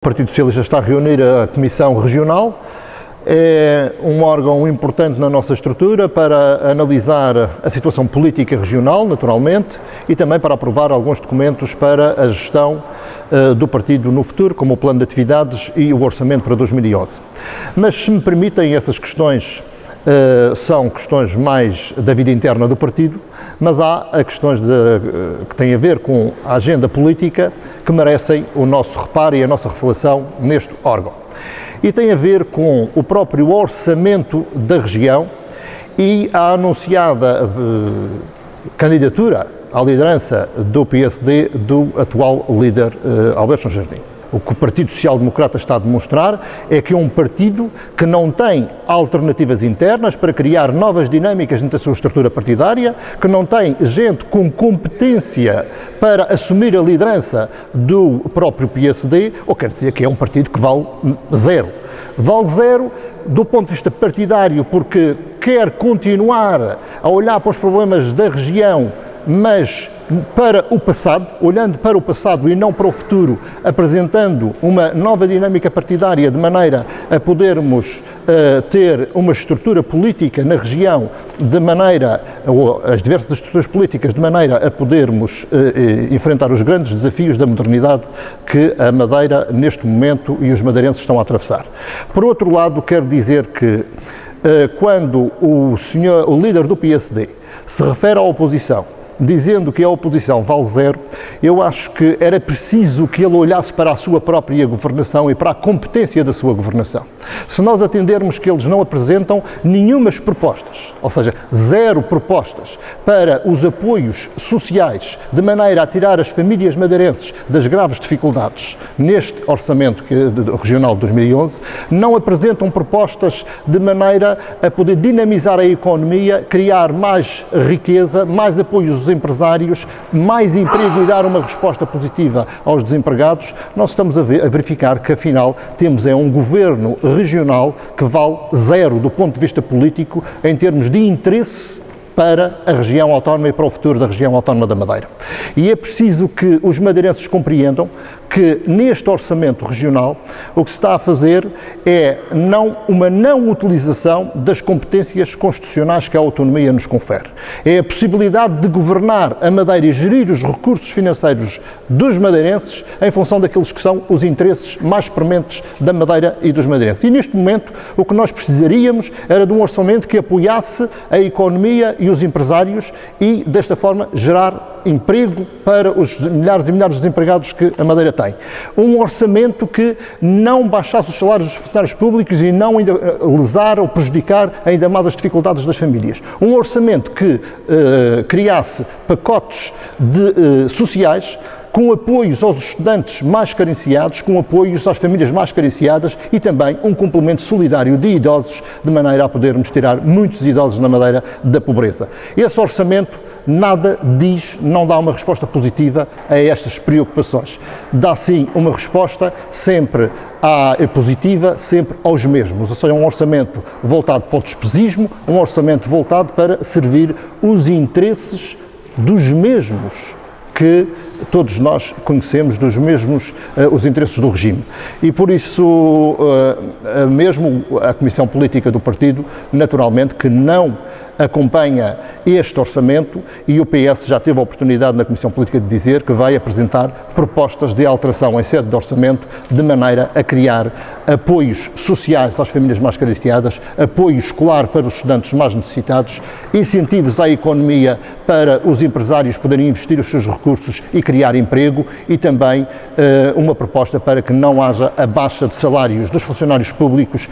O Partido Socialista está a reunir a Comissão Regional. É um órgão importante na nossa estrutura para analisar a situação política regional, naturalmente, e também para aprovar alguns documentos para a gestão do partido no futuro, como o plano de atividades e o orçamento para 2011. Mas, se me permitem, essas questões são questões mais da vida interna do partido, mas há questões que têm a ver com a agenda política que merecem o nosso reparo e a nossa reflexão neste órgão. E tem a ver com o próprio orçamento da região e a anunciada candidatura à liderança do PSD do atual líder Alberto João Jardim. O que o Partido Social Democrata está a demonstrar é que é um partido que não tem alternativas internas para criar novas dinâmicas dentro da sua estrutura partidária, que não tem gente com competência para assumir a liderança do próprio PSD, ou quer dizer que é um partido que vale zero. Vale zero do ponto de vista partidário, porque quer continuar a olhar para os problemas da região, mas para o passado, olhando para o passado e não para o futuro, apresentando uma nova dinâmica partidária de maneira a podermos ter uma estrutura política na região, de maneira, ou as diversas estruturas políticas, de maneira a podermos enfrentar os grandes desafios da modernidade que a Madeira, neste momento, e os madeirenses estão a atravessar. Por outro lado, quero dizer que quando o líder do PSD se refere à oposição, dizendo que a oposição vale zero, eu acho que era preciso que ele olhasse para a sua própria governação e para a competência da sua governação. Se nós atendermos que eles não apresentam nenhumas propostas, ou seja, zero propostas para os apoios sociais, de maneira a tirar as famílias madeirenses das graves dificuldades neste orçamento regional de 2011, não apresentam propostas de maneira a poder dinamizar a economia, criar mais riqueza, mais apoios aos empresários, mais emprego e dar uma resposta positiva aos desempregados, nós estamos a verificar que, afinal, temos um governo regional que vale zero do ponto de vista político em termos de interesse para a região autónoma e para o futuro da região autónoma da Madeira. E é preciso que os madeirenses compreendam que neste orçamento regional o que se está a fazer é uma não utilização das competências constitucionais que a autonomia nos confere. É a possibilidade de governar a Madeira e gerir os recursos financeiros dos madeirenses em função daqueles que são os interesses mais prementes da Madeira e dos madeirenses. E neste momento o que nós precisaríamos era de um orçamento que apoiasse a economia e os empresários e, desta forma, gerar emprego para os milhares e milhares de desempregados que a Madeira tem. Um orçamento que não baixasse os salários dos funcionários públicos e não lesar ou prejudicar ainda mais as dificuldades das famílias. Um orçamento que criasse pacotes sociais com apoios aos estudantes mais carenciados, com apoios às famílias mais carenciadas e também um complemento solidário de idosos, de maneira a podermos tirar muitos idosos na Madeira da pobreza. Esse orçamento nada diz, não dá uma resposta positiva a estas preocupações. Dá sim uma resposta sempre positiva, sempre aos mesmos. Ou seja, um orçamento voltado para o despesismo, um orçamento voltado para servir os interesses dos mesmos que todos nós conhecemos, dos mesmos os interesses do regime. E por isso, mesmo a Comissão Política do Partido, naturalmente que não acompanha este orçamento, e o PS já teve a oportunidade na Comissão Política de dizer que vai apresentar propostas de alteração em sede de orçamento de maneira a criar apoios sociais às famílias mais carenciadas, apoio escolar para os estudantes mais necessitados, incentivos à economia para os empresários poderem investir os seus recursos e criar emprego e também uma proposta para que não haja a baixa de salários dos funcionários públicos